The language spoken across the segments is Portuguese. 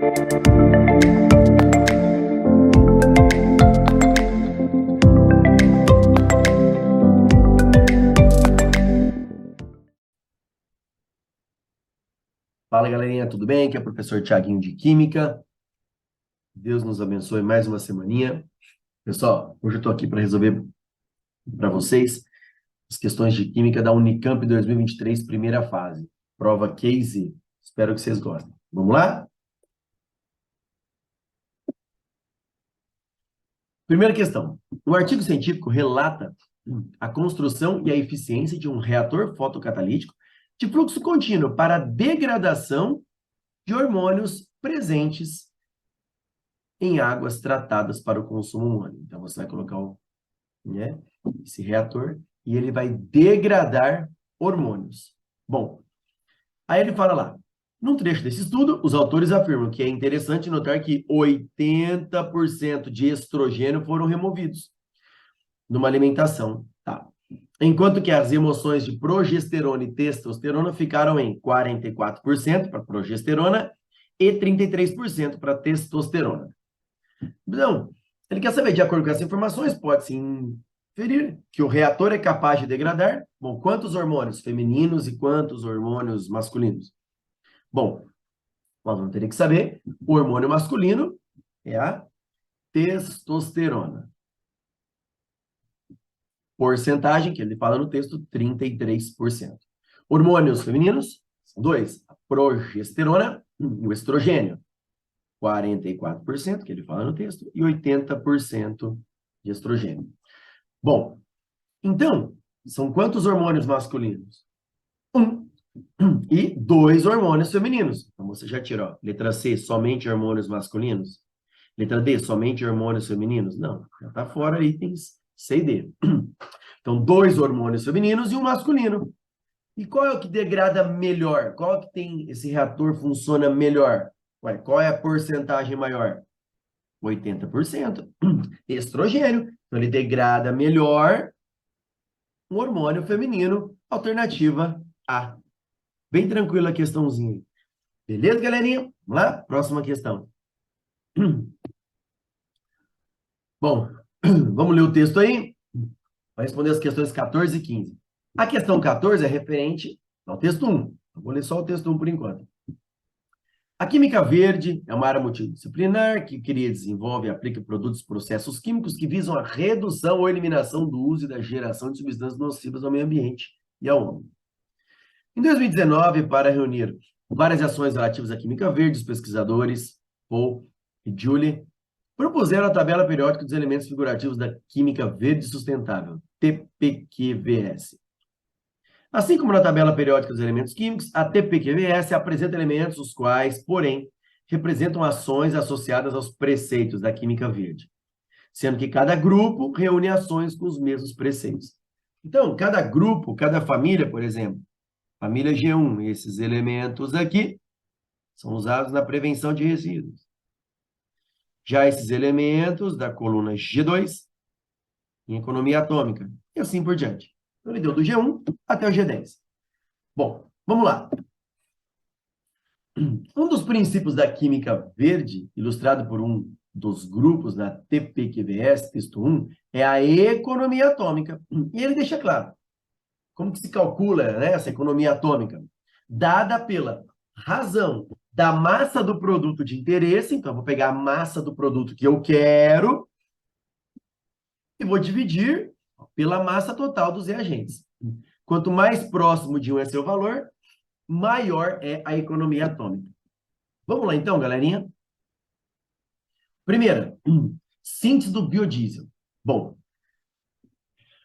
Fala, galerinha, tudo bem? Aqui é o professor Thiaguinho de Química. Deus nos abençoe mais uma semaninha. Pessoal, hoje eu estou aqui para resolver para vocês as questões de Química da Unicamp 2023, primeira fase. Prova Case. Espero que vocês gostem. Vamos lá? Primeira questão. Um artigo científico relata a construção e a eficiência de um reator fotocatalítico de fluxo contínuo para degradação de hormônios presentes em águas tratadas para o consumo humano. Então, você vai colocar esse reator e ele vai degradar hormônios. Bom, aí ele fala lá, num trecho desse estudo, os autores afirmam que é interessante notar que 80% de estrogênio foram removidos numa alimentação, tá? Enquanto que as emoções de progesterona e testosterona ficaram em 44% para progesterona e 33% para testosterona. Então, ele quer saber, de acordo com essas informações, pode-se inferir que o reator é capaz de degradar, bom, quantos hormônios femininos e quantos hormônios masculinos? Bom, nós vamos ter que saber, o hormônio masculino é a testosterona. Porcentagem, que ele fala no texto, 33%. Hormônios femininos, são dois, a progesterona e o estrogênio. 44%, que ele fala no texto, e 80% de estrogênio. Bom, então, são quantos hormônios masculinos? 1. E 2 hormônios femininos. Então, você já tira, ó, letra C, somente hormônios masculinos. Letra D, somente hormônios femininos. Não, já está fora itens C e D. Então, 2 hormônios femininos e um masculino. E qual é o que degrada melhor? Qual é que tem, esse reator funciona melhor? Ué, qual é a porcentagem maior? 80%. Estrogênio. Então, ele degrada melhor um hormônio feminino, alternativa A. Bem tranquila a questãozinha. Beleza, galerinha? Vamos lá? Próxima questão. Bom, vamos ler o texto aí? Vai responder as questões 14 e 15. A questão 14 é referente ao texto 1. Eu vou ler só o texto 1 por enquanto. A química verde é uma área multidisciplinar que cria, desenvolve e aplica produtos e processos químicos que visam a redução ou eliminação do uso e da geração de substâncias nocivas ao meio ambiente e ao homem. Em 2019, para reunir várias ações relativas à química verde, os pesquisadores Paul e Julie propuseram a tabela periódica dos elementos figurativos da química verde sustentável, TPQVS. Assim como na tabela periódica dos elementos químicos, a TPQVS apresenta elementos os quais, porém, representam ações associadas aos preceitos da química verde, sendo que cada grupo reúne ações com os mesmos preceitos. Então, cada grupo, cada família, por exemplo, família G1, esses elementos aqui são usados na prevenção de resíduos. Já esses elementos da coluna G2, em economia atômica, e assim por diante. Então, ele deu do G1 até o G10. Bom, vamos lá. Um dos princípios da química verde, ilustrado por um dos grupos na TPQVS, texto 1, é a economia atômica. E ele deixa claro como que se calcula, né, essa economia atômica, dada pela razão da massa do produto de interesse. Então, eu vou pegar a massa do produto que eu quero e vou dividir pela massa total dos reagentes. Quanto mais próximo de 1 é seu valor, maior é a economia atômica. Vamos lá então, galerinha? Primeira, síntese do biodiesel. Bom,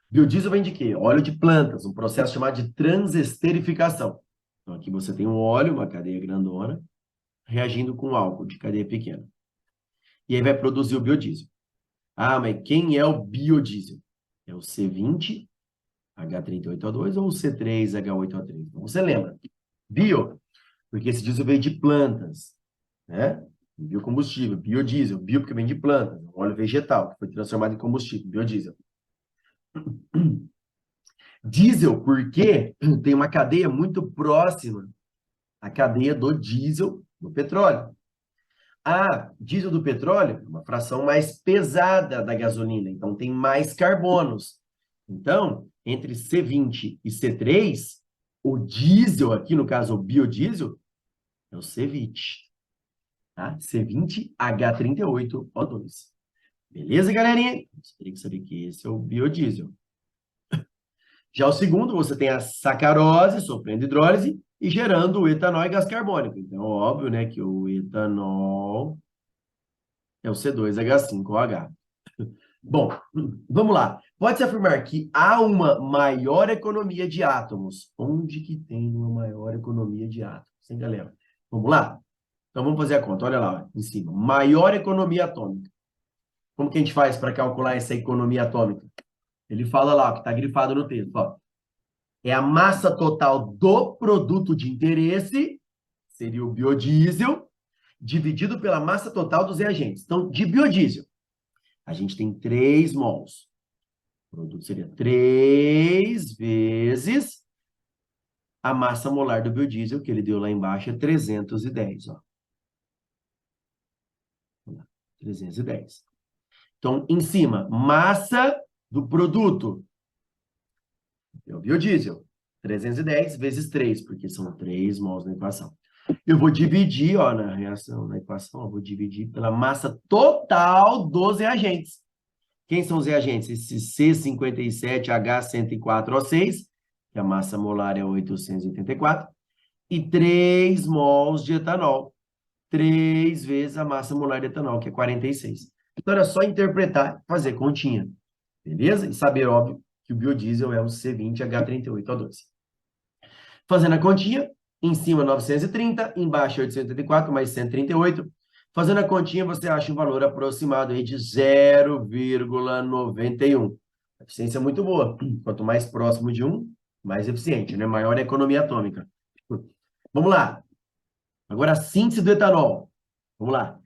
biodiesel vem de quê? Óleo de plantas, um processo chamado de transesterificação. Então, aqui você tem um óleo, uma cadeia grandona, reagindo com álcool de cadeia pequena. E aí vai produzir o biodiesel. Ah, mas quem é o biodiesel? É o C20, H38O2 ou o C3H8O3? Então, você lembra? Bio, porque esse diesel veio de plantas, né? Biocombustível, biodiesel, bio porque vem de plantas, óleo vegetal, que foi transformado em combustível, biodiesel. Diesel, porque tem uma cadeia muito próxima à cadeia do diesel, do petróleo. Diesel do petróleo é uma fração mais pesada da gasolina, então tem mais carbonos. Então, entre C20 e C3, o diesel aqui, no caso o biodiesel, é o C20, tá? C20H38O2. Beleza, galerinha? Você tem que saber que esse é o biodiesel. Já o segundo, você tem a sacarose sofrendo hidrólise e gerando o etanol e gás carbônico. Então, óbvio, né, que o etanol é o C2H5OH. Bom, vamos lá. Pode-se afirmar que há uma maior economia de átomos. Onde que tem uma maior economia de átomos, hein, galera? Vamos lá? Então, vamos fazer a conta. Olha lá, ó, em cima. Maior economia atômica. Como que a gente faz para calcular essa economia atômica? Ele fala lá, ó, que está grifado no texto, ó. É a massa total do produto de interesse, seria o biodiesel, dividido pela massa total dos reagentes. Então, de biodiesel, a gente tem 3 mols. O produto seria 3 vezes a massa molar do biodiesel, que ele deu lá embaixo, é 310, ó. 310. Então, em cima, massa do produto, é o biodiesel. 310 vezes 3, porque são 3 mols na equação. Eu vou dividir, ó, na reação, na equação, eu vou dividir pela massa total dos reagentes. Quem são os reagentes? Esse C57H104O6, que a massa molar é 884, e 3 mols de etanol. 3 vezes a massa molar de etanol, que é 46. Então, era só interpretar, fazer continha. Beleza? E saber, óbvio, que o biodiesel é o C20H38O2. Fazendo a continha, em cima 930, embaixo 884, mais 138. Fazendo a continha, você acha um valor aproximado aí de 0,91. Eficiência é muito boa. Quanto mais próximo de 1, mais eficiente, né? Maior a economia atômica. Vamos lá. Agora, a síntese do etanol. Vamos lá.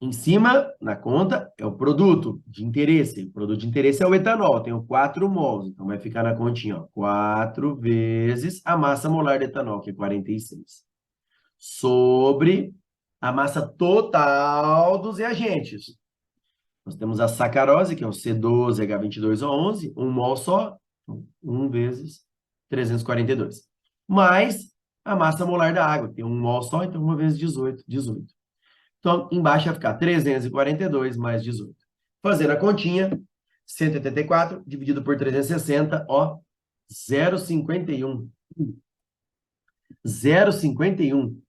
Em cima, na conta, é o produto de interesse. O produto de interesse é o etanol. Tenho 4 mols. Então, vai ficar na continha, ó, 4 vezes a massa molar de etanol, que é 46. Sobre a massa total dos reagentes. Nós temos a sacarose, que é o C12H22O11, 1 mol só, 1 vezes 342. Mais a massa molar da água, que tem 1 mol só, então 1 vezes 18, 18. Então, embaixo vai ficar 342 mais 18. Fazendo a continha, 184 dividido por 360, ó, 0,51. 0,51.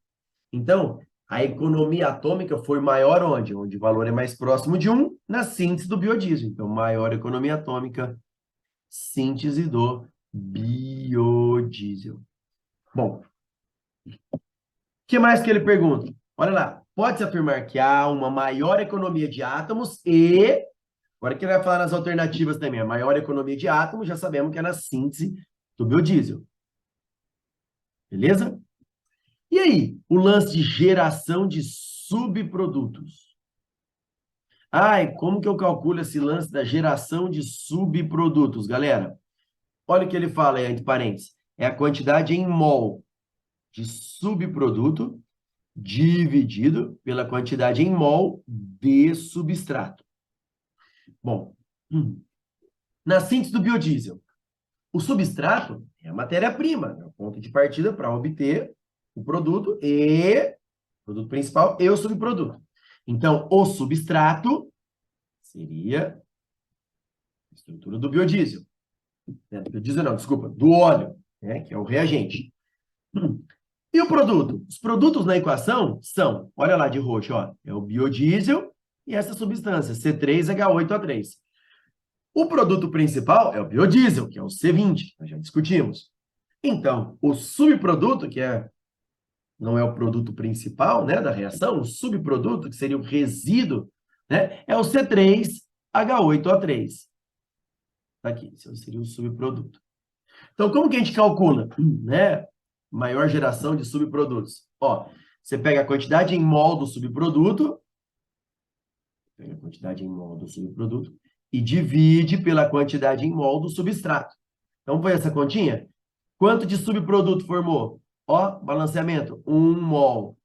Então, a economia atômica foi maior onde? Onde o valor é mais próximo de 1, na síntese do biodiesel. Então, maior economia atômica, síntese do biodiesel. Bom, o que mais que ele pergunta? Olha lá, pode-se afirmar que há uma maior economia de átomos e... Agora que ele vai falar nas alternativas também. A maior economia de átomos, já sabemos que é na síntese do biodiesel. Beleza? E aí, o lance de geração de subprodutos. Ai, como que eu calculo esse lance da geração de subprodutos, galera? Olha o que ele fala aí, entre parênteses. É a quantidade em mol de subproduto dividido pela quantidade em mol de substrato. Bom, na síntese do biodiesel, o substrato é a matéria-prima, é o ponto de partida para obter o produto principal e o subproduto. Então, o substrato seria a estrutura do biodiesel. Do biodiesel não, desculpa, do óleo, né, que é o reagente. E o produto? Os produtos na equação são, olha lá de roxo, ó, é o biodiesel e essa substância, C3H8O3. O produto principal é o biodiesel, que é o C20, nós já discutimos. Então, o subproduto, não é o produto principal, né, da reação, o subproduto, que seria o resíduo, né, é o C3H8O3. Tá aqui, esse seria o subproduto. Então, como que a gente calcula, né, maior geração de subprodutos? Ó, você pega a quantidade em mol do subproduto, e divide pela quantidade em mol do substrato. Então, foi essa continha? Quanto de subproduto formou? Ó, balanceamento, 1 mol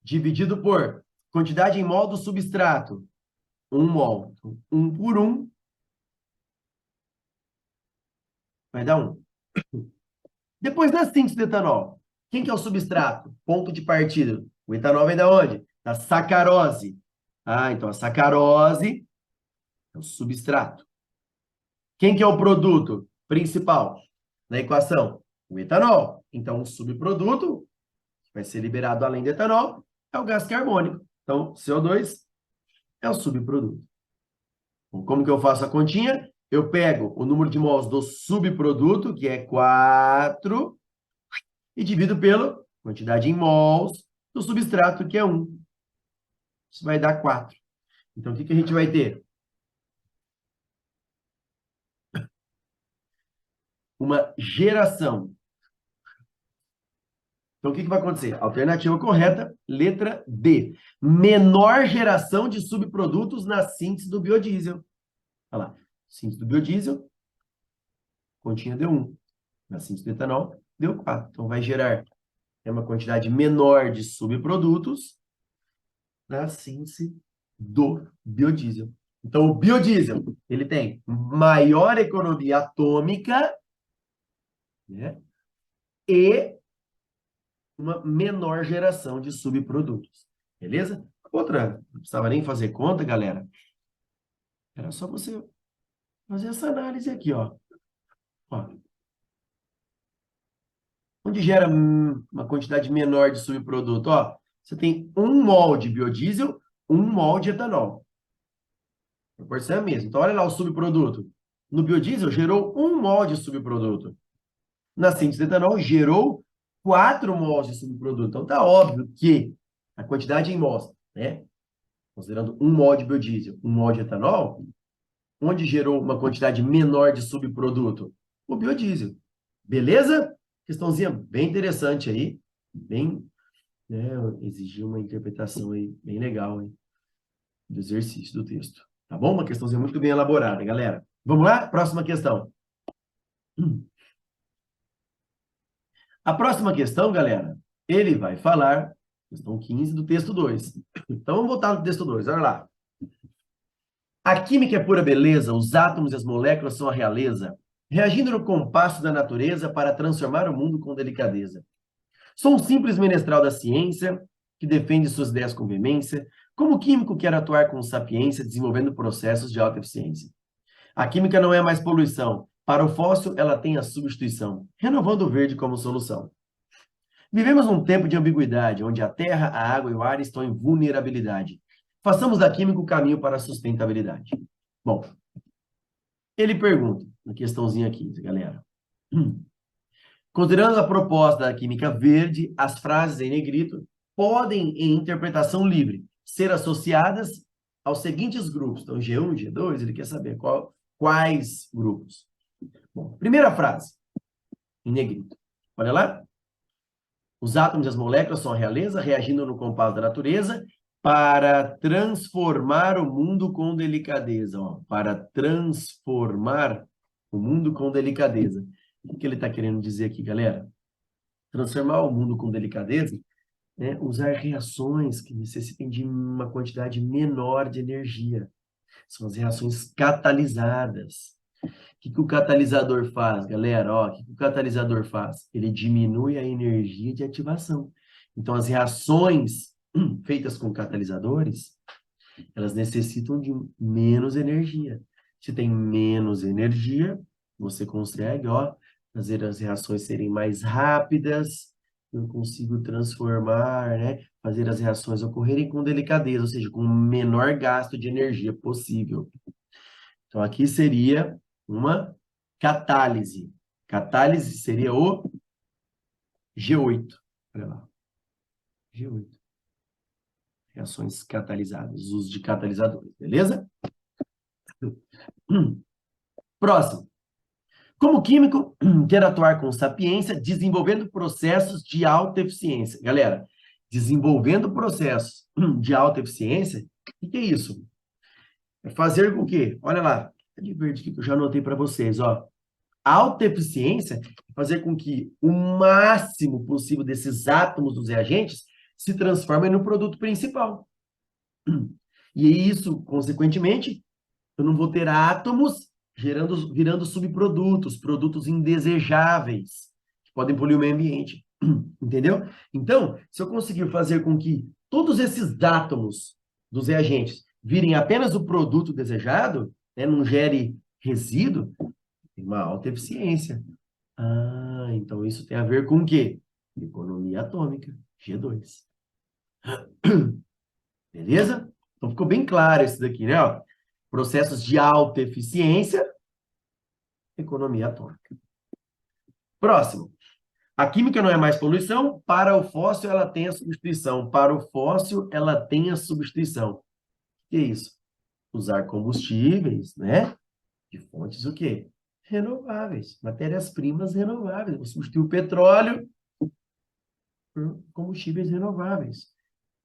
dividido por Quantidade em mol do substrato. 1 mol. 1 por 1 vai dar 1. Depois da síntese do etanol, quem que é o substrato? Ponto de partida. O etanol vem da onde? Da sacarose. Ah, então a sacarose é o substrato. Quem que é o produto principal na equação? O etanol. Então, o subproduto, que vai ser liberado além do etanol, é o gás carbônico. Então, CO2 é o subproduto. Então, como que eu faço a continha? Eu pego o número de mols do subproduto, que é 4, e divido pela quantidade em mols do substrato, que é 1. Isso vai dar 4. Então, o que que a gente vai ter? Uma geração. Então, o que que vai acontecer? Alternativa correta, letra B. Menor geração de subprodutos na síntese do biodiesel. Olha lá. Síntese do biodiesel, continha deu 1. Na síntese do etanol, deu 4. Então, vai gerar uma quantidade menor de subprodutos na síntese do biodiesel. Então, o biodiesel, ele tem maior economia atômica, né, e uma menor geração de subprodutos. Beleza? Outra, não precisava nem fazer conta, galera. Era só você fazer essa análise aqui, ó. Ó. Onde gera uma quantidade menor de subproduto? Ó, você tem 1 mol de biodiesel, 1 mol de etanol. A proporção é a mesma. Então, olha lá o subproduto. No biodiesel, gerou 1 mol de subproduto. Na síntese de etanol, gerou 4 mols de subproduto. Então, tá óbvio que a quantidade em mols, né? Considerando 1 mol de biodiesel, 1 mol de etanol, onde gerou uma quantidade menor de subproduto? O biodiesel. Beleza? Questãozinha bem interessante aí. Bem, né, exigiu uma interpretação aí bem legal, hein, do exercício do texto. Tá bom? Uma questãozinha muito bem elaborada, galera. Vamos lá? Próxima questão. A próxima questão, galera, ele vai falar, questão 15 do texto 2. Então, vamos voltar no texto 2, olha lá. A química é pura beleza, os átomos e as moléculas são a realeza, reagindo no compasso da natureza para transformar o mundo com delicadeza. Sou um simples menestral da ciência, que defende suas ideias com veemência, como químico quero atuar com sapiência, desenvolvendo processos de alta eficiência. A química não é mais poluição, para o fóssil ela tem a substituição, renovando o verde como solução. Vivemos num tempo de ambiguidade, onde a terra, a água e o ar estão em vulnerabilidade. Façamos da química o caminho para a sustentabilidade. Bom, ele pergunta, na questãozinha aqui, galera. Considerando a proposta da química verde, as frases em negrito podem, em interpretação livre, ser associadas aos seguintes grupos. Então, G1, G2, ele quer saber quais grupos. Bom, primeira frase, em negrito. Olha lá. Os átomos e as moléculas são a realeza, reagindo no compasso da natureza para transformar o mundo com delicadeza. Ó, para transformar o mundo com delicadeza. O que ele está querendo dizer aqui, galera? Transformar o mundo com delicadeza, né? Usar reações que necessitem de uma quantidade menor de energia. São as reações catalisadas. O que o catalisador faz, galera? Ó, o que o catalisador faz? Ele diminui a energia de ativação. Então, as reações feitas com catalisadores, elas necessitam de menos energia. Se tem menos energia, você consegue, ó, fazer as reações serem mais rápidas, eu consigo transformar, né? Fazer as reações ocorrerem com delicadeza, ou seja, com o menor gasto de energia possível. Então, aqui seria uma catálise. Catálise seria o G8. Olha lá. G8. Reações catalisadas, uso de catalisadores, beleza? Próximo. Como químico, quero atuar com sapiência, desenvolvendo processos de alta eficiência. Galera, desenvolvendo processos de alta eficiência, o que é isso? É fazer com que, olha lá, é de verde aqui que eu já anotei para vocês, ó. Alta eficiência é fazer com que o máximo possível desses átomos dos reagentes se transformem no produto principal. E isso, consequentemente, eu não vou ter átomos virando subprodutos, produtos indesejáveis, que podem poluir o meio ambiente. Entendeu? Então, se eu conseguir fazer com que todos esses átomos dos reagentes virem apenas o produto desejado, né, não gere resíduo, tem uma alta eficiência. Ah, então isso tem a ver com o quê? Economia atômica, G2. Beleza? Então ficou bem claro esse daqui, né? Ó, processos de alta eficiência, economia atômica. Próximo. A química não é mais poluição, para o fóssil ela tem a substituição. Para o fóssil ela tem a substituição. O que é isso? Usar combustíveis, né? De fontes o quê? Renováveis, matérias-primas renováveis. Vou substituir o petróleo por combustíveis renováveis.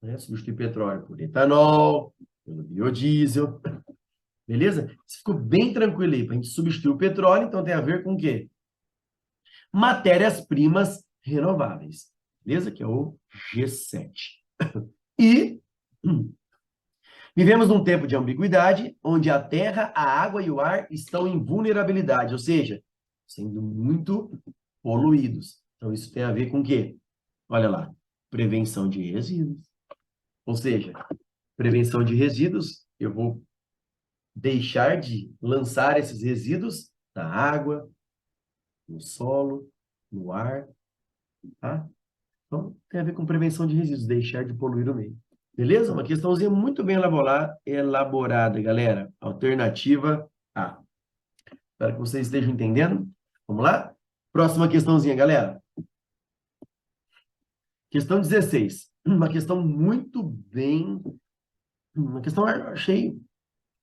Né? Substituir petróleo por etanol, pelo biodiesel. Beleza? Isso ficou bem tranquilo aí. Para a gente substituir o petróleo, então tem a ver com o quê? Matérias-primas renováveis. Beleza? Que é o G7. E vivemos num tempo de ambiguidade, onde a terra, a água e o ar estão em vulnerabilidade, ou seja, sendo muito poluídos. Então, isso tem a ver com o quê? Olha lá, prevenção de resíduos. Ou seja, prevenção de resíduos, eu vou deixar de lançar esses resíduos na água, no solo, no ar, tá? Então, tem a ver com prevenção de resíduos, deixar de poluir o meio. Beleza? Uma questãozinha muito bem elaborada, galera. Alternativa A. Espero que vocês estejam entendendo. Vamos lá? Próxima questãozinha, galera. Questão 16. Uma questão muito bem... Uma questão, eu achei um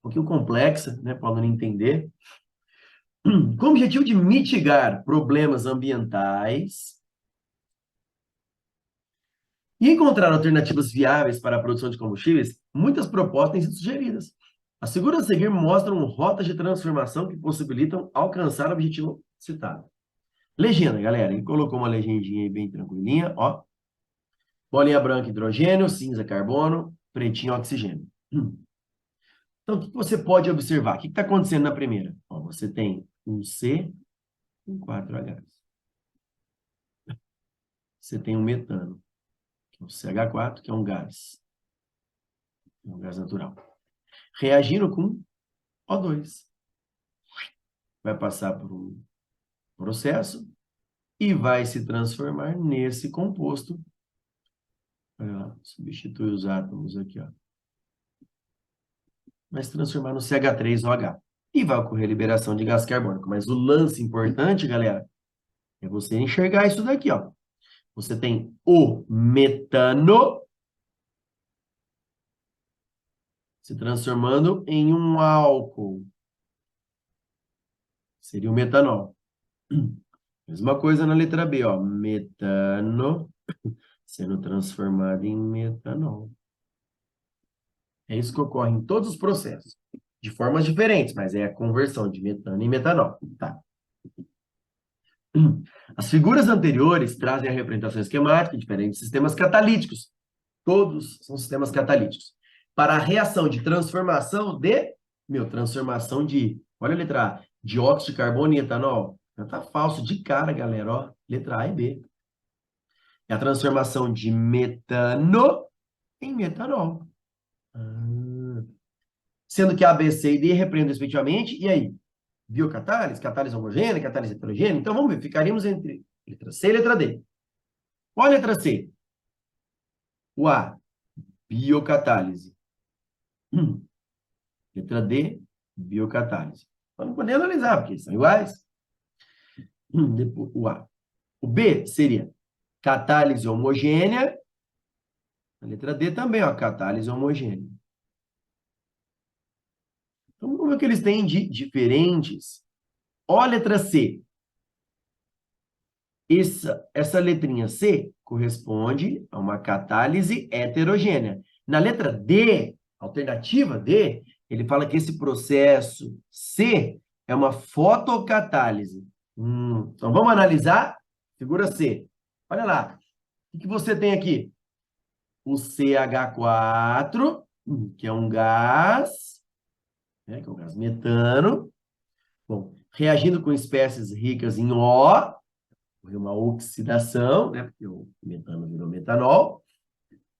pouquinho complexa, né? Para o aluno entender. Com o objetivo de mitigar problemas ambientais e encontrar alternativas viáveis para a produção de combustíveis, muitas propostas têm sido sugeridas. As figuras a seguir mostram rotas de transformação que possibilitam alcançar o objetivo citado. Legenda, galera. Ele colocou uma legendinha aí bem tranquilinha, ó. Bolinha branca, hidrogênio, cinza, carbono, pretinho, oxigênio. Então, o que você pode observar? O que está acontecendo na primeira? Ó, você tem um C com 4H. Você tem um metano, que é o CH4, que é um gás. É um gás natural. Reagindo com O2. Vai passar por um processo e vai se transformar nesse composto. Olha lá, substitui os átomos aqui, ó. Vai se transformar no CH3OH. E vai ocorrer a liberação de gás carbônico. Mas o lance importante, galera, é você enxergar isso daqui, ó. Você tem o metano se transformando em um álcool. Seria o metanol. Mesma coisa na letra B, ó. Metano sendo transformado em metanol. É isso que ocorre em todos os processos. De formas diferentes, mas é a conversão de metano em metanol. Tá? As figuras anteriores trazem a representação esquemática de diferentes sistemas catalíticos. Todos são sistemas catalíticos. Para a reação de transformação transformação de, olha a letra A, dióxido de carbono e etanol. Já tá falso de cara, galera, ó. Letra A e B. É a transformação de metano em metanol. Sendo que A, B, C e D repreendem respectivamente. E aí? Biocatálise, catálise homogênea, catálise heterogênea. Então, vamos ver. Ficaríamos entre letra C e letra D. Qual a letra C? O A, biocatálise. Letra D, biocatálise. Vamos poder analisar, porque são iguais. Depois, o A. O B seria catálise homogênea. A letra D também, ó, catálise homogênea. Então, como é que eles têm de diferentes? Ó a letra C. Essa letrinha C corresponde a uma catálise heterogênea. Na letra D, alternativa D, ele fala que esse processo C é uma fotocatálise. Então, vamos analisar? Figura C. Olha lá. O que você tem aqui? O CH4 que é um gás, né, que é o gás metano. Bom, reagindo com espécies ricas em O, uma oxidação, né, porque o metano virou metanol.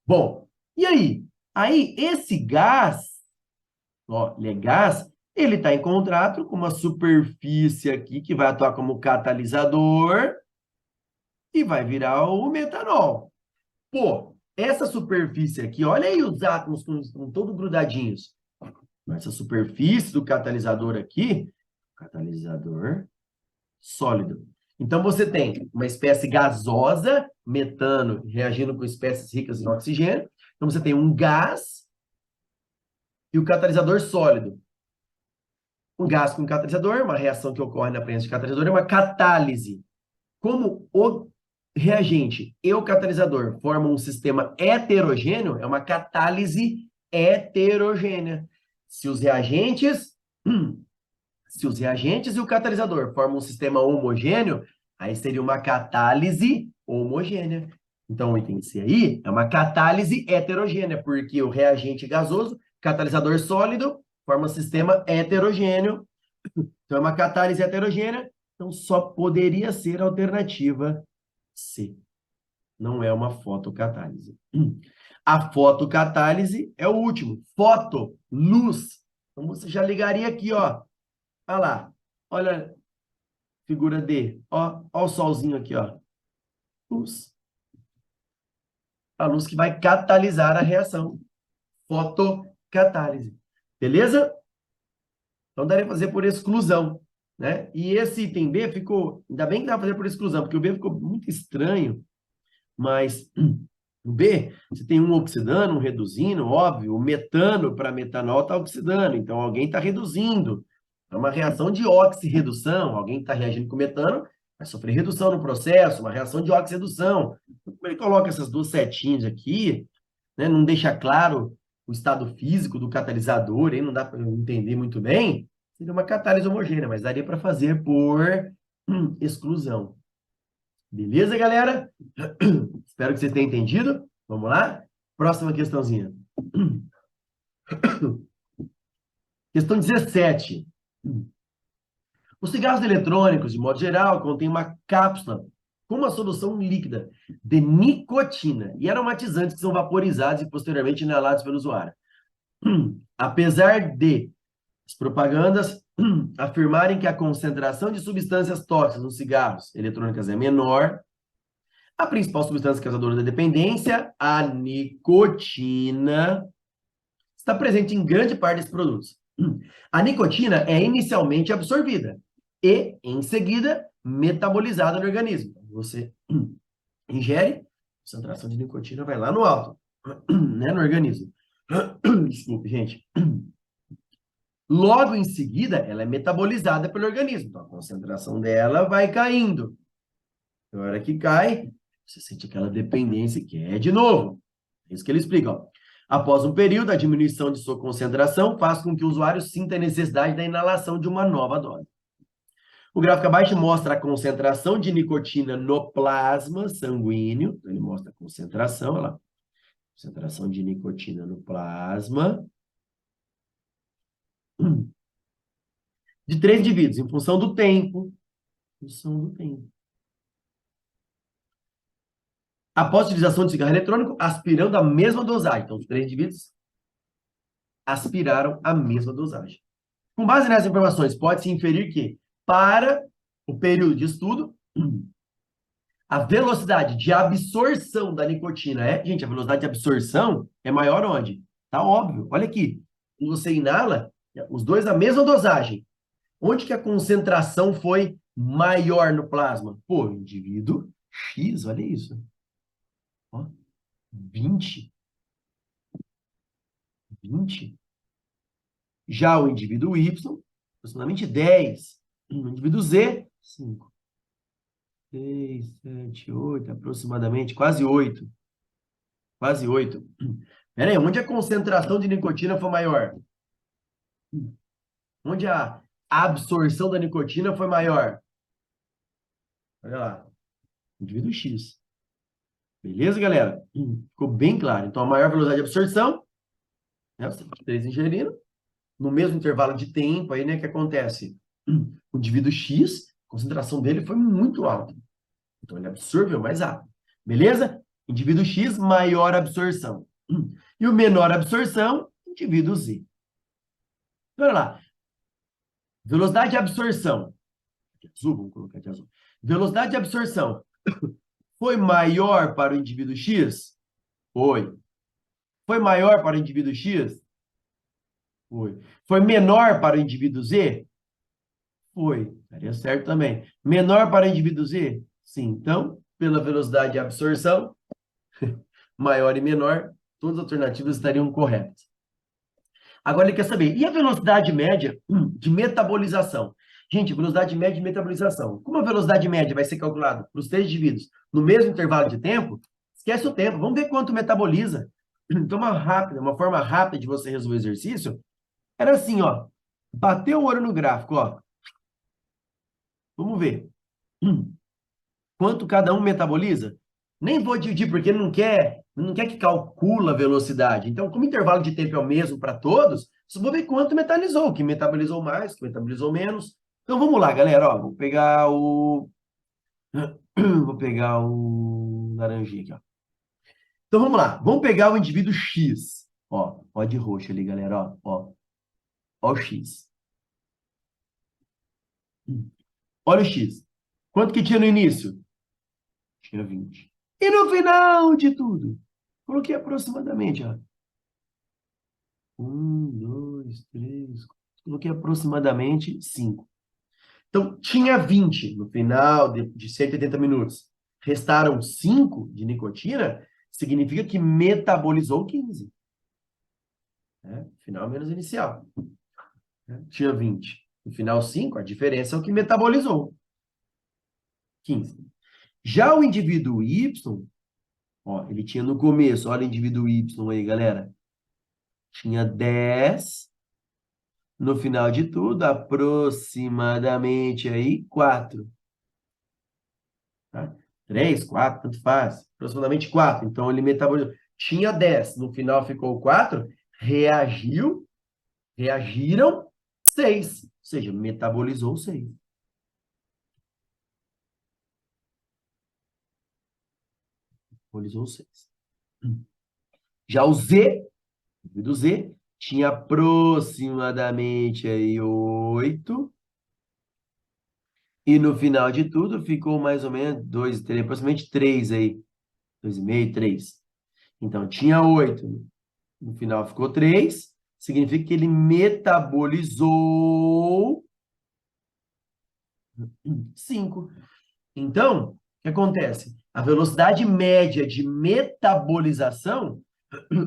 Bom, e aí? Aí, esse gás, ó, ele é gás, ele está em contato com uma superfície aqui que vai atuar como catalisador e vai virar o metanol. Pô, essa superfície aqui, olha aí os átomos com todos grudadinhos. Essa superfície do catalisador aqui, catalisador sólido. Então, você tem uma espécie gasosa, metano, reagindo com espécies ricas em oxigênio. Então, você tem um gás e o catalisador sólido. Um gás com catalisador, uma reação que ocorre na presença de catalisador, é uma catálise. Como o reagente e o catalisador formam um sistema heterogêneo, é uma catálise heterogênea. Se os reagentes, se os reagentes e o catalisador formam um sistema homogêneo, aí seria uma catálise homogênea. Então, o item C aí é uma catálise heterogênea, porque o reagente gasoso, catalisador sólido, forma um sistema heterogêneo. Então, é uma catálise heterogênea, então só poderia ser a alternativa C. Não é uma fotocatálise. A fotocatálise é o último. Foto, luz. Então, você já ligaria aqui, ó. Olha lá. Olha a figura D. Ó, ó o solzinho aqui, ó. Luz. A luz que vai catalisar a reação. Fotocatálise. Beleza? Então, daria para fazer por exclusão, né? E esse item B ficou... Ainda bem que dá para fazer por exclusão, porque o B ficou muito estranho, mas o B, você tem um oxidando, um reduzindo, óbvio, o metano para metanol está oxidando, então alguém está reduzindo. É uma reação de oxirredução, alguém está reagindo com metano, vai sofrer redução no processo, uma reação de oxirredução. Como ele coloca essas duas setinhas aqui, né, não deixa claro o estado físico do catalisador, aí não dá para entender muito bem, seria uma catálise homogênea, mas daria para fazer por exclusão. Beleza, galera? Espero que vocês tenham entendido. Vamos lá? Próxima questãozinha. Questão 17. Os cigarros eletrônicos, de modo geral, contêm uma cápsula com uma solução líquida de nicotina e aromatizantes que são vaporizados e posteriormente inalados pelo usuário. Apesar de as propagandas afirmarem que a concentração de substâncias tóxicas nos cigarros eletrônicos é menor, a principal substância causadora da dependência, a nicotina, está presente em grande parte desses produtos. A nicotina é inicialmente absorvida e, em seguida, metabolizada no organismo. Você ingere, a concentração de nicotina vai lá no alto, né, no organismo. Desculpe, gente. Logo em seguida, ela é metabolizada pelo organismo. Então, a concentração dela vai caindo. Na hora que cai, você sente aquela dependência que é de novo. É isso que ele explica, ó. Após um período, a diminuição de sua concentração faz com que o usuário sinta a necessidade da inalação de uma nova dose. O gráfico abaixo mostra a concentração de nicotina no plasma sanguíneo. Então, ele mostra a concentração, olha lá. Concentração de nicotina no plasma. De 3 indivíduos, em função do tempo. Em função do tempo. Após a utilização de cigarro eletrônico, aspirando a mesma dosagem. Então, os 3 indivíduos aspiraram a mesma dosagem. Com base nessas informações, pode-se inferir que, para o período de estudo, a velocidade de absorção da nicotina gente, a velocidade de absorção é maior onde? Tá óbvio. Olha aqui. Quando você inala, os dois a mesma dosagem. Onde que a concentração foi maior no plasma? Pô, indivíduo X, olha isso. Ó, 20. 20. Já o indivíduo Y, aproximadamente 10. O indivíduo Z, 5. 6, 7, 8, aproximadamente, quase 8. Quase 8. Pera aí, onde a concentração de nicotina foi maior? Onde a absorção da nicotina foi maior? Olha lá, indivíduo X. Beleza, galera? Ficou bem claro. Então, a maior velocidade de absorção né? Os 3 ingeriram, no mesmo intervalo de tempo aí, né, que acontece? O indivíduo X, a concentração dele foi muito alta. Então, ele absorveu mais rápido. Beleza? Indivíduo X, maior absorção. E o menor absorção, indivíduo Z. Olha lá. Velocidade de absorção. Azul, vamos colocar de azul. Velocidade de absorção foi maior para o indivíduo X? Foi. Foi maior para o indivíduo X? Foi. Foi menor para o indivíduo Z? Foi. Daria certo também. Menor para o indivíduo Z? Sim. Então, pela velocidade de absorção, maior e menor, todas as alternativas estariam corretas. Agora ele quer saber, e a velocidade média de metabolização? Gente, velocidade média de metabolização. Como a velocidade média vai ser calculada para os 3 indivíduos no mesmo intervalo de tempo, esquece o tempo, vamos ver quanto metaboliza. Então, uma forma rápida de você resolver o exercício era assim, ó, bater o olho no gráfico, ó. Vamos ver. Quanto cada um metaboliza? Nem vou dividir, porque ele não quer que calcula a velocidade. Então, como o intervalo de tempo é o mesmo para todos, só vou ver quanto metabolizou, que metabolizou mais, que metabolizou menos. Então, vamos lá, galera. Ó, vou pegar o... Vou pegar o laranjinha aqui, ó. Então, vamos lá. Vamos pegar o indivíduo X. Ó de roxo ali, galera. Ó o X. Olha o X. Quanto que tinha no início? Tinha 20. E no final de tudo? Coloquei aproximadamente, ó. 1, 2, 3, 4. Coloquei aproximadamente 5. Então, tinha 20 no final de 180 minutos. Restaram 5 de nicotina, significa que metabolizou 15. Né? Final menos inicial. Né? Tinha 20. No final, 5, a diferença é o que metabolizou. 15. Já o indivíduo Y, ó, ele tinha no começo, olha o indivíduo Y aí, galera. Tinha 10. No final de tudo, aproximadamente aí 4. Tá? 3, 4, tanto faz. Aproximadamente 4. Então, ele metabolizou. Tinha 10, no final ficou 4. Reagiram 6. Ou seja, metabolizou 6. Metabolizou 6. Já o Z, do Z, tinha aproximadamente aí 8. E no final de tudo, ficou mais ou menos 2, 3, aproximadamente 3 aí. 2,5, 3. Então, tinha 8. No final ficou 3. Significa que ele metabolizou 5. Então, o que acontece? A velocidade média de metabolização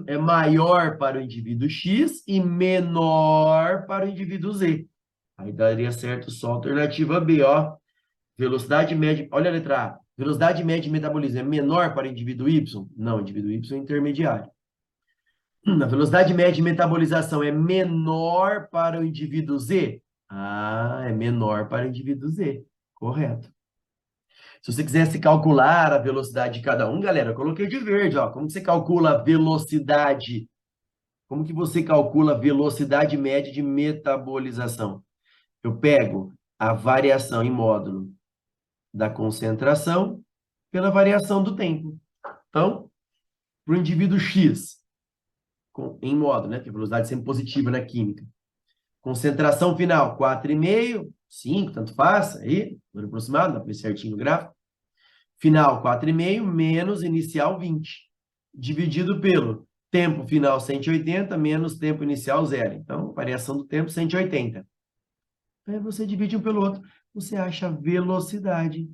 é maior para o indivíduo X e menor para o indivíduo Z. Aí daria certo só a alternativa B, ó. Velocidade média, olha a letra A. Velocidade média de metabolismo é menor para o indivíduo Y? Não, o indivíduo Y é intermediário. A velocidade média de metabolização é menor para o indivíduo Z? Ah, é menor para o indivíduo Z. Correto. Se você quisesse calcular a velocidade de cada um, galera, eu coloquei de verde, ó. Como que você calcula a velocidade? Como que você calcula a velocidade média de metabolização? Eu pego a variação em módulo da concentração pela variação do tempo. Então, para o indivíduo X, em módulo, né? Que a velocidade é sempre positiva na química. Concentração final, 4,5, 5, tanto faz, aí, número aproximado, dá para ver certinho no gráfico. Final, 4,5, menos inicial, 20. Dividido pelo tempo final, 180, menos tempo inicial, 0. Então, variação do tempo, 180. Aí você divide um pelo outro, você acha a velocidade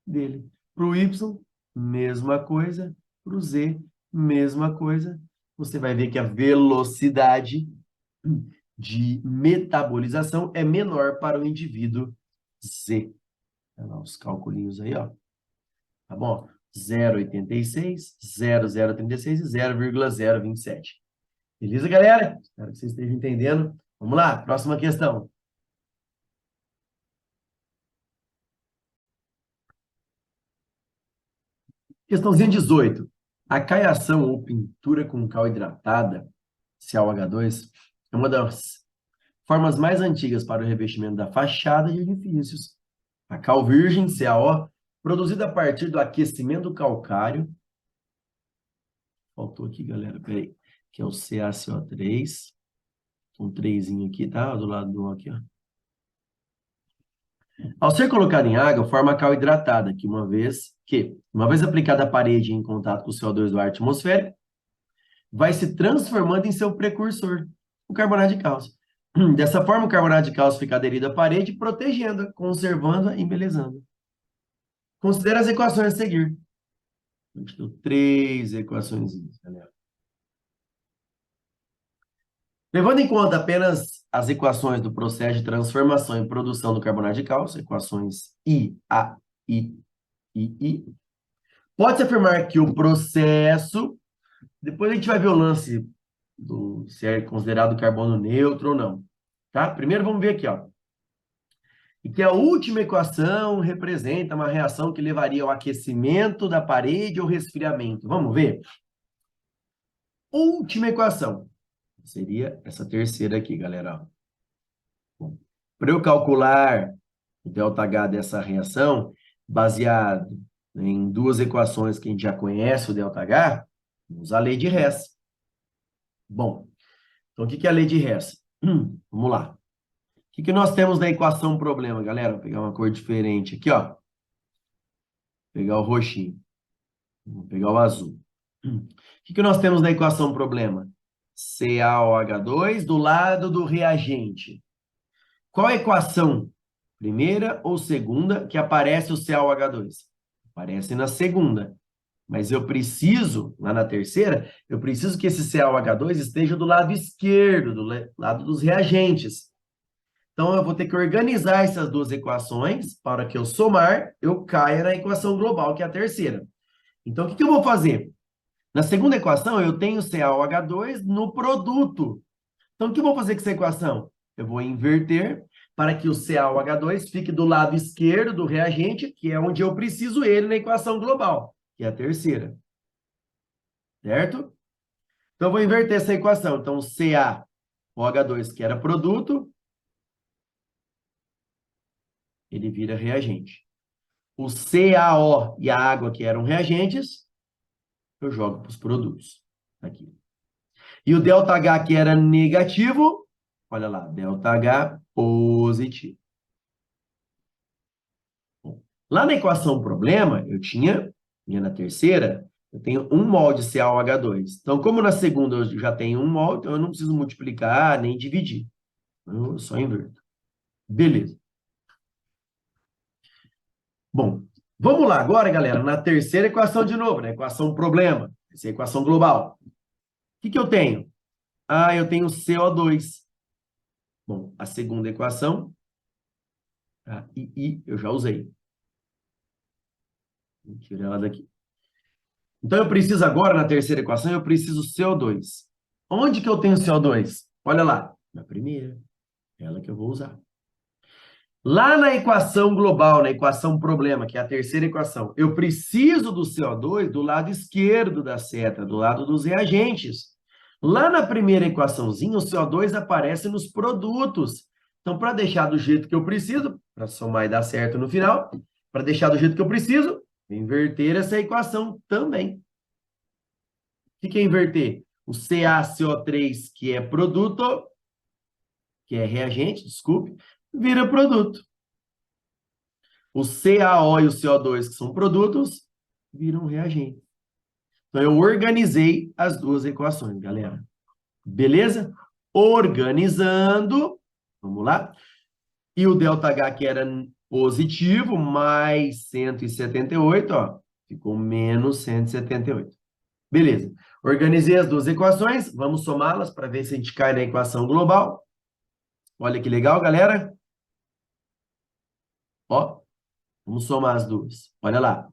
dele. Para o Y, mesma coisa. Para o Z, mesma coisa. Você vai ver que a velocidade de metabolização é menor para o indivíduo Z. Olha lá os calculinhos aí, ó. Tá bom? 0,86, 0,036 e 0,027. Beleza, galera? Espero que vocês estejam entendendo. Vamos lá, próxima questão. Questãozinha 18. A caiação ou pintura com cal hidratada CaOH2 é uma das formas mais antigas para o revestimento da fachada de edifícios. A cal virgem, CaO, produzida a partir do aquecimento calcário. Faltou aqui, galera, peraí. Que é o CaCO3. Um 3 aqui, tá? Do lado do aqui, ó. Ao ser colocado em água, forma a cal hidratada, uma vez aplicada à parede em contato com o CO2 do ar atmosférico, vai se transformando em seu precursor, o carbonato de cálcio. Dessa forma, o carbonato de cálcio fica aderido à parede, protegendo-a, conservando-a e embelezando. Considere as equações a seguir. A gente deu 3 equações, galera. Levando em conta apenas as equações do processo de transformação e produção do carbonato de cálcio, equações I, A, I, pode-se afirmar que o processo, depois a gente vai ver o lance do se é considerado carbono neutro ou não, tá? Primeiro vamos ver aqui, ó. E que a última equação representa uma reação que levaria ao aquecimento da parede ou resfriamento. Vamos ver? Última equação. Seria essa terceira aqui, galera. Para eu calcular o ΔH dessa reação, baseado em duas equações que a gente já conhece, o ΔH, vamos usar a lei de Hess. Bom, então o que é a lei de Hess? Vamos lá. O que nós temos na equação problema, galera? Vou pegar uma cor diferente aqui, ó. Vou pegar o roxinho. Vou pegar o azul. O que nós temos na equação problema? CaOH2 do lado do reagente. Qual a equação? Primeira ou segunda que aparece o CaOH2? Aparece na segunda. Mas eu preciso, lá na terceira, eu preciso que esse CaOH2 esteja do lado esquerdo, do lado dos reagentes. Então, eu vou ter que organizar essas duas equações para que eu somar, eu caia na equação global, que é a terceira. Então, o que eu vou fazer? Na segunda equação, eu tenho CaOH2 no produto. Então, o que eu vou fazer com essa equação? Eu vou inverter para que o CaOH2 fique do lado esquerdo do reagente, que é onde eu preciso ele na equação global, que é a terceira. Certo? Então, eu vou inverter essa equação. Então, CaOH2, que era produto, ele vira reagente. O CaO e a água, que eram reagentes, eu jogo para os produtos. Aqui. E o ΔH, que era negativo, olha lá, ΔH positivo. Bom, lá na equação problema, eu tinha na terceira, eu tenho 1 mol de CaOH2. Então, como na segunda eu já tenho 1 mol, então eu não preciso multiplicar nem dividir. Eu só inverto. Beleza. Bom, vamos lá agora, galera, na terceira equação de novo, na equação problema. Essa é a equação global. O que eu tenho? Eu tenho CO2. Bom, a segunda equação, a II, eu já usei. Vou tirar ela daqui. Então, eu preciso agora, na terceira equação, eu preciso CO2. Onde que eu tenho CO2? Olha lá, na primeira. Ela que eu vou usar. Lá na equação global, na equação problema, que é a terceira equação, eu preciso do CO2 do lado esquerdo da seta, do lado dos reagentes. Lá na primeira equaçãozinha, o CO2 aparece nos produtos. Então, para deixar do jeito que eu preciso, para somar e dar certo no final, para deixar do jeito que eu preciso, inverter essa equação também. O que é inverter? O CaCO3, que é produto, que é reagente, desculpe, vira produto. O CaO e o CO2, que são produtos, viram reagente. Então, eu organizei as duas equações, galera. Beleza? Organizando, vamos lá. E o ΔH, que era positivo, mais 178, ó, ficou menos 178. Beleza. Organizei as duas equações, vamos somá-las para ver se a gente cai na equação global. Olha que legal, galera. Ó, vamos somar as duas. Olha lá.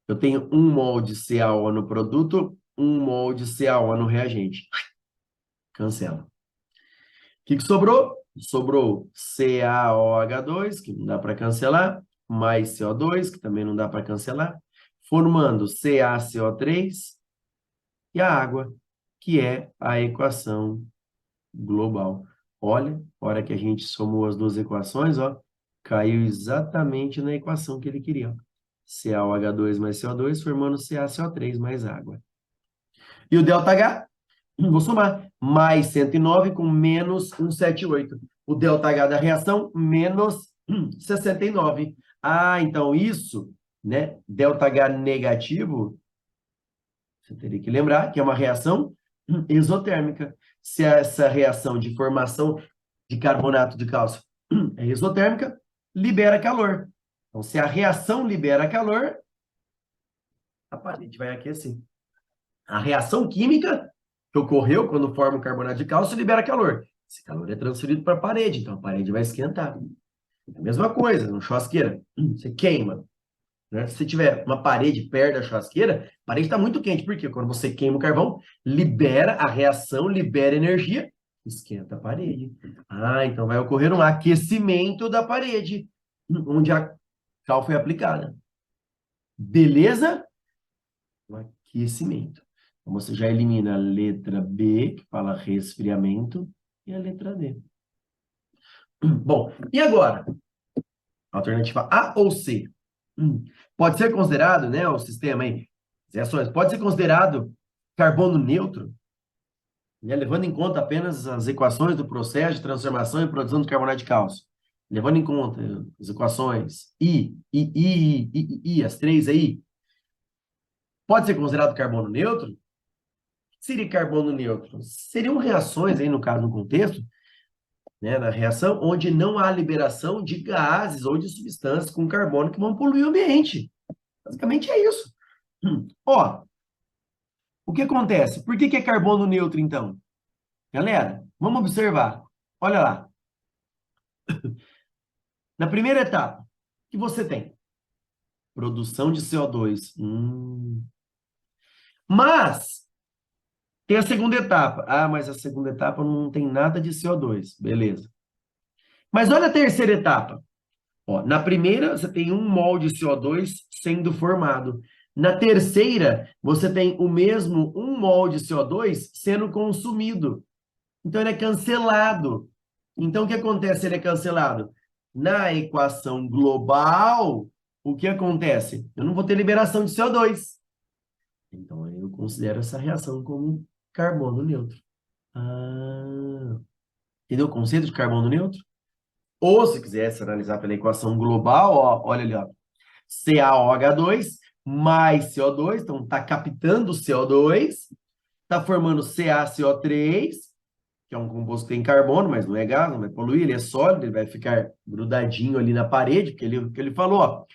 Eu tenho 1 mol de CaO no produto, 1 mol de CaO no reagente. Cancela. O que sobrou? Sobrou CaOH2, que não dá para cancelar, mais CO2, que também não dá para cancelar, formando CaCO3 e a água. que é a equação global. Olha, a hora que a gente somou as duas equações, ó, caiu exatamente na equação que ele queria. CaOH2 mais CO2 formando CaCO3 mais água. E o ΔH, vou somar, mais 109 com menos 178. O ΔH da reação, menos 69. Ah, então isso, né, ΔH negativo, você teria que lembrar que é uma reação exotérmica. Se essa reação de formação de carbonato de cálcio é exotérmica, libera calor. Então, se a reação libera calor, a parede vai aquecer. A reação química que ocorreu quando forma o carbonato de cálcio libera calor. Esse calor é transferido para a parede, então a parede vai esquentar. É a mesma coisa, no churrasqueira. Você queima. Né? Se tiver uma parede perto da churrasqueira, a parede está muito quente. Por quê? Quando você queima o carvão, libera a reação, libera energia, esquenta a parede. Ah, então vai ocorrer um aquecimento da parede, onde a cal foi aplicada. Beleza? Um aquecimento. Então, você já elimina a letra B, que fala resfriamento, e a letra D. Bom, e agora? Alternativa A ou C? Pode ser considerado, né, o sistema aí, reações, pode ser considerado carbono neutro, né, levando em conta apenas as equações do processo de transformação e produção de carbonato de cálcio. Levando em conta as equações I, as três aí, pode ser considerado carbono neutro? O que seria carbono neutro? Seriam reações aí, no caso, no contexto, né, na reação, onde não há liberação de gases ou de substâncias com carbono que vão poluir o ambiente. Basicamente é isso. Ó, o que acontece? Por que é carbono neutro, então? Galera, vamos observar. Olha lá. Na primeira etapa, o que você tem? Produção de CO2. Mas, tem a segunda etapa. Ah, mas a segunda etapa não tem nada de CO2. Beleza. Mas olha a terceira etapa. Ó, na primeira, você tem 1 mol de CO2 sendo formado. Na terceira, você tem o mesmo 1 mol de CO2 sendo consumido. Então, ele é cancelado. Então, o que acontece se ele é cancelado? Na equação global, o que acontece? Eu não vou ter liberação de CO2. Então, eu considero essa reação como carbono neutro. Ah, entendeu o conceito de carbono neutro? Ou, se quisesse analisar pela equação global, ó, olha ali, ó, CaOH2 mais CO2, então está captando CO2, está formando CaCO3, que é um composto que tem carbono, mas não é gás, não vai poluir, ele é sólido, ele vai ficar grudadinho ali na parede, porque ele falou, ó,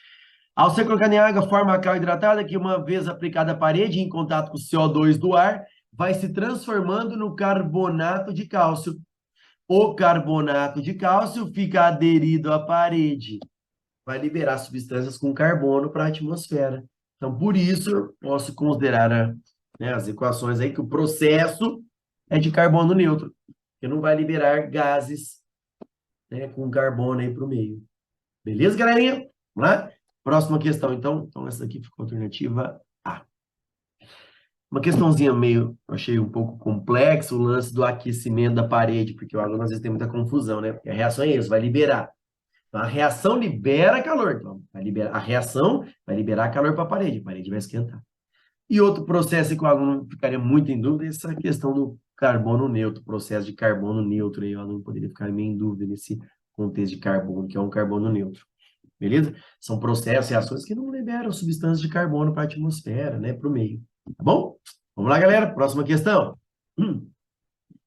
ao ser colocado em água, forma a cal hidratada, que uma vez aplicada à parede, em contato com o CO2 do ar, vai se transformando no carbonato de cálcio. O carbonato de cálcio fica aderido à parede, vai liberar substâncias com carbono para a atmosfera. Então, por isso, eu posso considerar, né, as equações aí que o processo é de carbono neutro, que não vai liberar gases, né, com carbono aí para o meio. Beleza, galerinha? Vamos lá? Próxima questão, então. Então, essa aqui ficou a alternativa A. Uma questãozinha meio, eu achei um pouco complexo, o lance do aquecimento da parede, porque o aluno às vezes tem muita confusão, né? Porque a reação é isso, vai liberar. Então, a reação libera calor. Então, a reação vai liberar calor para a parede vai esquentar. E outro processo que o aluno ficaria muito em dúvida é essa questão do carbono neutro, processo de carbono neutro. Aí o aluno poderia ficar meio em dúvida nesse contexto de carbono, que é um carbono neutro. Beleza? São processos e ações que não liberam substâncias de carbono para a atmosfera, né? Para o meio. Tá bom? Vamos lá, galera. Próxima questão.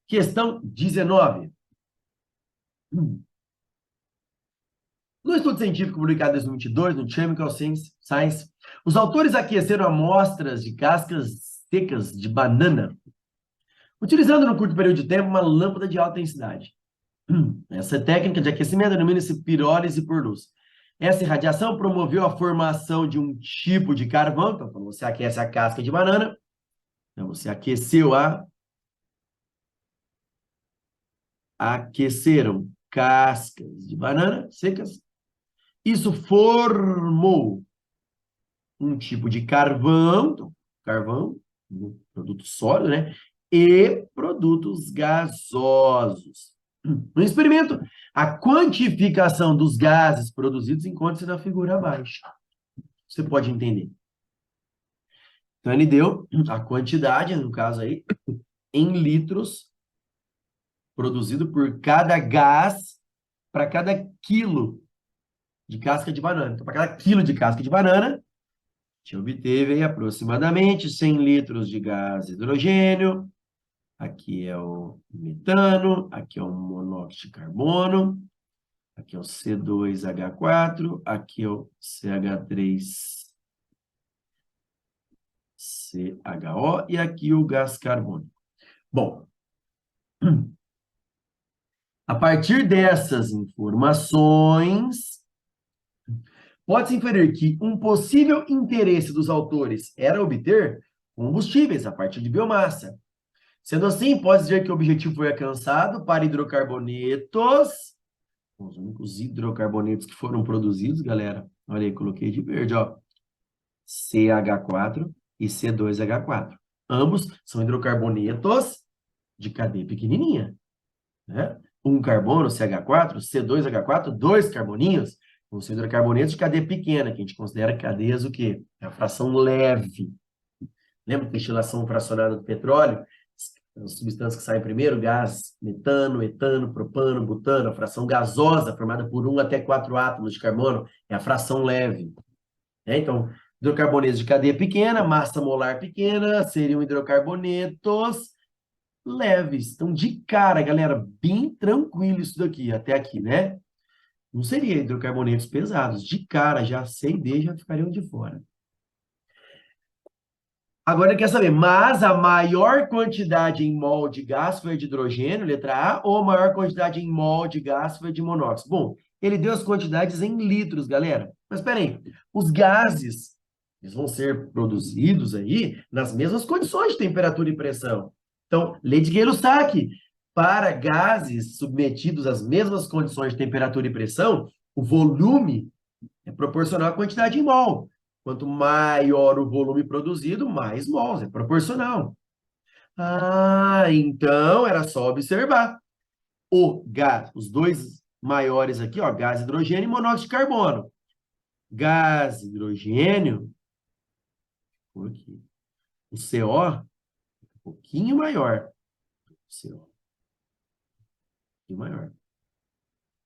Questão 19. No estudo científico publicado em 2022, no Chemical Science, os autores aqueceram amostras de cascas secas de banana, utilizando no curto período de tempo uma lâmpada de alta intensidade. Essa técnica de aquecimento denomina-se pirólise por luz. Essa irradiação promoveu a formação de um tipo de carvão. Então, quando você aquece a casca de banana, então você aqueceram cascas de banana secas. Isso formou um tipo de carvão, um produto sólido, né? e produtos gasosos. No experimento, a quantificação dos gases produzidos encontra-se na figura abaixo. Você pode entender. Então, ele deu a quantidade, no caso aí, em litros produzido por cada gás para cada quilo de casca de banana. Então, para cada quilo de casca de banana, a gente obteve aí aproximadamente 100 litros de gás hidrogênio. Aqui é o metano, aqui é o monóxido de carbono, aqui é o C2H4, aqui é o CH3CHO e aqui o gás carbônico. Bom, a partir dessas informações, pode-se inferir que um possível interesse dos autores era obter combustíveis a partir de biomassa. Sendo assim, pode dizer que o objetivo foi alcançado para hidrocarbonetos, os únicos hidrocarbonetos que foram produzidos, galera. Olha aí, coloquei de verde, ó. CH4 e C2H4. Ambos são hidrocarbonetos de cadeia pequenininha, né? Um carbono, CH4, C2H4, dois carboninhos, vão ser hidrocarbonetos de cadeia pequena, que a gente considera cadeias o quê? É a fração leve. Lembra da destilação fracionada do petróleo? As substâncias que saem primeiro, gás, metano, etano, propano, butano, a fração gasosa, formada por 1 até 4 átomos de carbono, é a fração leve. Então, hidrocarbonetos de cadeia pequena, massa molar pequena, seriam hidrocarbonetos leves. Então, de cara, galera, bem tranquilo isso daqui, até aqui, né? Não seria hidrocarbonetos pesados. De cara, já C e D já ficariam de fora. Agora ele quer saber, mas a maior quantidade em mol de gás foi de hidrogênio, letra A, ou a maior quantidade em mol de gás foi de monóxido? Bom, ele deu as quantidades em litros, galera. Mas espera aí, os gases, eles vão ser produzidos aí nas mesmas condições de temperatura e pressão. Então, Leite-Gay-Lussac, para gases submetidos às mesmas condições de temperatura e pressão, o volume é proporcional à quantidade em mol. Quanto maior o volume produzido, mais mols, é proporcional. Ah, então era só observar. O gás, os dois maiores aqui, ó, gás hidrogênio e monóxido de carbono. Gás hidrogênio, aqui. O CO, um pouquinho maior. CO, um pouquinho maior.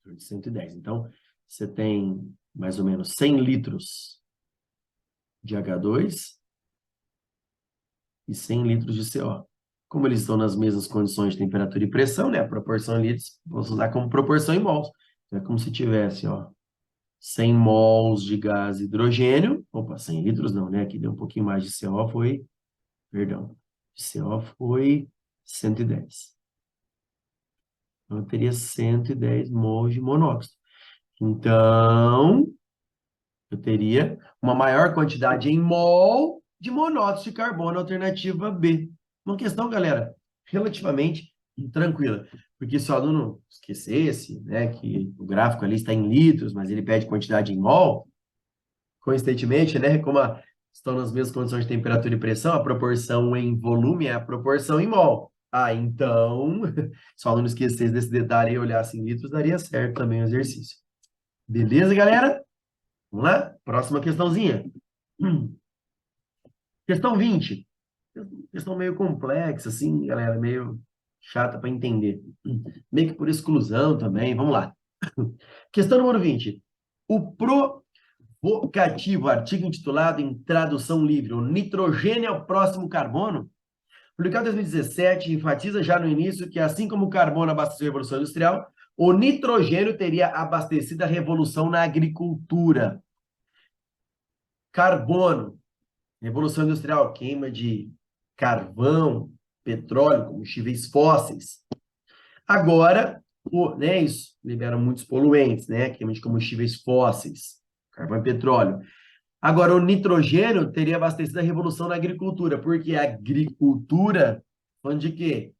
De 110. Então, você tem mais ou menos 100 litros de H2 e 100 litros de CO. Como eles estão nas mesmas condições de temperatura e pressão, né? A proporção em litros, vamos usar como proporção em mols. Então, é como se tivesse, ó, 100 mols de gás hidrogênio. Opa, 100 litros não, né? Aqui deu um pouquinho mais de CO, foi... Perdão. De CO foi 110. Então, eu teria 110 mols de monóxido. Então, eu teria uma maior quantidade em mol de monóxido de carbono, alternativa B. Uma questão, galera, relativamente tranquila, porque se o aluno esquecesse, né, que o gráfico ali está em litros, mas ele pede quantidade em mol, coincidentemente, né, estão nas mesmas condições de temperatura e pressão, a proporção em volume é a proporção em mol. Ah, então, se o aluno esquecesse desse detalhe e olhasse em litros, daria certo também o exercício. Beleza, galera? Vamos lá? Próxima questãozinha. Questão 20. Questão meio complexa, assim, galera, meio chata para entender. Meio que por exclusão também. Vamos lá. Questão número 20. O provocativo artigo intitulado em tradução livre, o nitrogênio é o próximo carbono, publicado em 2017, enfatiza já no início que, assim como o carbono abasteceu a Revolução Industrial, o nitrogênio teria abastecido a revolução na agricultura. Carbono, Revolução Industrial, queima de carvão, petróleo, combustíveis fósseis. Agora, né, isso libera muitos poluentes, né? Queima de combustíveis fósseis, carvão e petróleo. Agora, o nitrogênio teria abastecido a revolução na agricultura, porque a agricultura, falando de quê?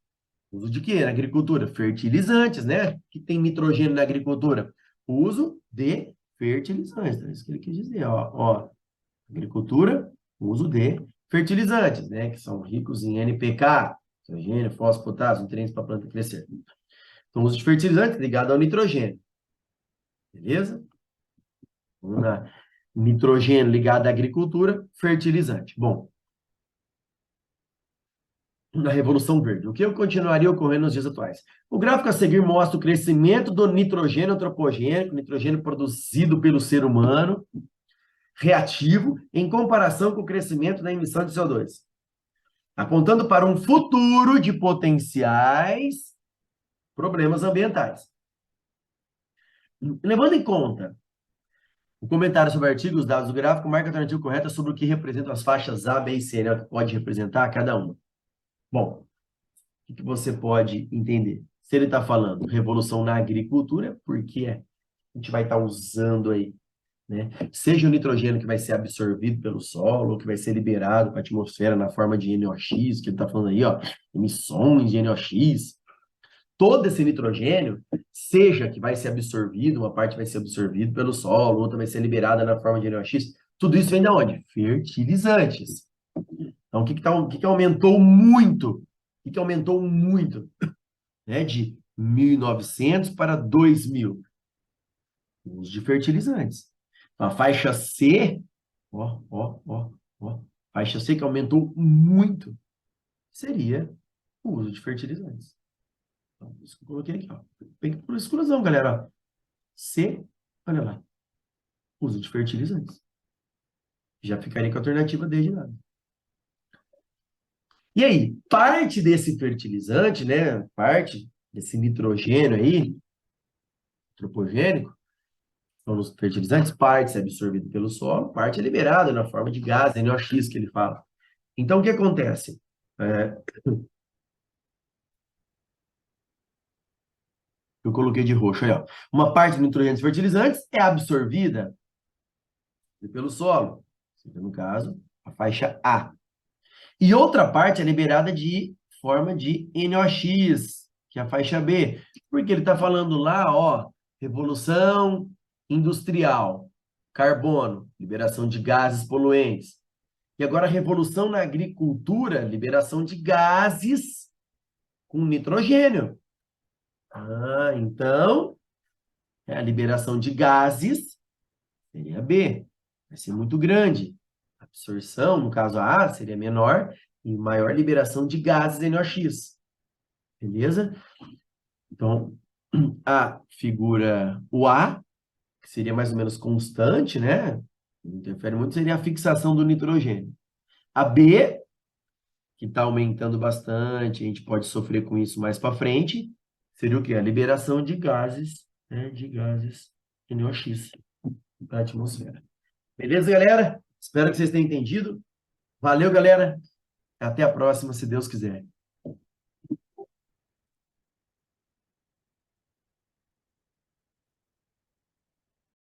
Uso de quê na agricultura? Fertilizantes, né? Que tem nitrogênio na agricultura? Uso de fertilizantes. É isso que ele quis dizer, ó. Agricultura, uso de fertilizantes, né? Que são ricos em NPK. Nitrogênio, fósforo, potássio, nutrientes para a planta crescer. Então, uso de fertilizante ligado ao nitrogênio. Beleza? Vamos lá. Nitrogênio ligado à agricultura, fertilizante. Bom, na Revolução Verde, o que continuaria ocorrendo nos dias atuais? O gráfico a seguir mostra o crescimento do nitrogênio antropogênico, nitrogênio produzido pelo ser humano, reativo, em comparação com o crescimento da emissão de CO2, apontando para um futuro de potenciais problemas ambientais. Levando em conta o comentário sobre artigos, dados do gráfico, marca a alternativa correta sobre o que representam as faixas A, B e C, né? O que pode representar cada uma. Bom, o que você pode entender? Se ele está falando revolução na agricultura, porque a gente vai estar usando aí, né? Seja o nitrogênio que vai ser absorvido pelo solo, ou que vai ser liberado para a atmosfera na forma de NOx, que ele está falando aí, ó, emissões de NOx. Todo esse nitrogênio, seja que vai ser absorvido, uma parte vai ser absorvida pelo solo, outra vai ser liberada na forma de NOx, tudo isso vem de onde? Fertilizantes. Então, o que aumentou muito? O que aumentou muito? Né? De 1900 para 2000. O uso de fertilizantes. A faixa C, faixa C que aumentou muito, seria o uso de fertilizantes. Então, isso que eu coloquei aqui, ó. Bem por exclusão, galera. Ó. C, olha lá. Uso de fertilizantes. Já ficaria com a alternativa D de lado. E aí, parte desse fertilizante, né? Parte desse nitrogênio aí, antropogênico, são os fertilizantes, parte é absorvido pelo solo, parte é liberada na forma de gás, NOx que ele fala. Então, o que acontece? Eu coloquei de roxo aí, ó. Uma parte do nitrogênio dos fertilizantes é absorvida pelo solo, no caso, a faixa A. E outra parte é liberada de forma de NOx, que é a faixa B. Porque ele está falando lá, ó, revolução industrial, carbono, liberação de gases poluentes. E agora revolução na agricultura, liberação de gases com nitrogênio. Ah, então, a liberação de gases seria B. Vai ser muito grande. A absorção, no caso a A, seria menor e maior liberação de gases NOx. Beleza? Então, a figura o A, que seria mais ou menos constante, né? Não interfere muito, seria a fixação do nitrogênio. A B, que está aumentando bastante, a gente pode sofrer com isso mais para frente, seria o quê? A liberação de gases, né? De gases NOx para a atmosfera. Beleza, galera? Espero que vocês tenham entendido. Valeu, galera. Até a próxima, se Deus quiser.